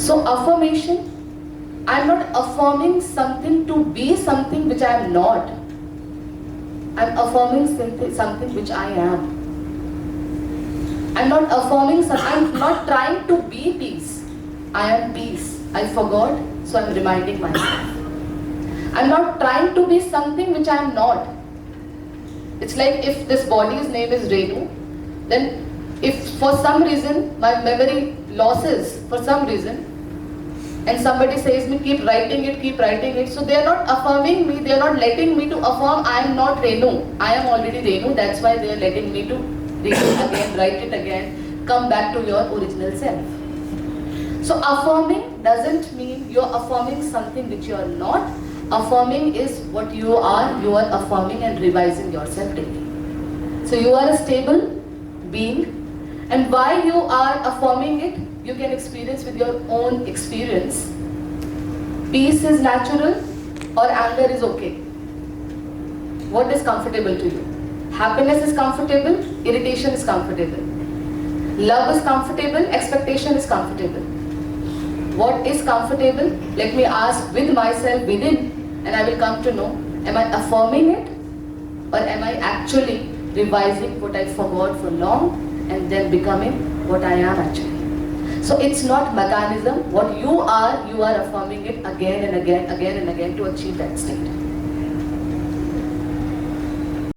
So affirmation, I'm not affirming something to be something which I am not. I'm affirming something which I am. I'm not affirming something, I'm not trying to be peace. I am peace. I forgot, so I'm reminding myself. I'm not trying to be something which I am not. It's like if this body's name is Renu, then if for some reason my memory losses for some reason, and somebody says me keep writing it, so they are not affirming me, they are not letting me to affirm I am not Renu. I am already Renu, that's why they are letting me to read it again, write it again, come back to your original self. So affirming doesn't mean you are affirming something which you are not. Affirming is what you are affirming and revising yourself daily. So you are a stable being, and while you are affirming it, you can experience with your own experience. Peace is natural or anger is okay. What is comfortable to you? Happiness is comfortable, irritation is comfortable. Love is comfortable, expectation is comfortable. What is comfortable? Let me ask with myself within, and I will come to know, am I affirming it or am I actually revising what I forgot for long and then becoming what I am actually? So it's not mechanism. What you are affirming it again and again to achieve that state.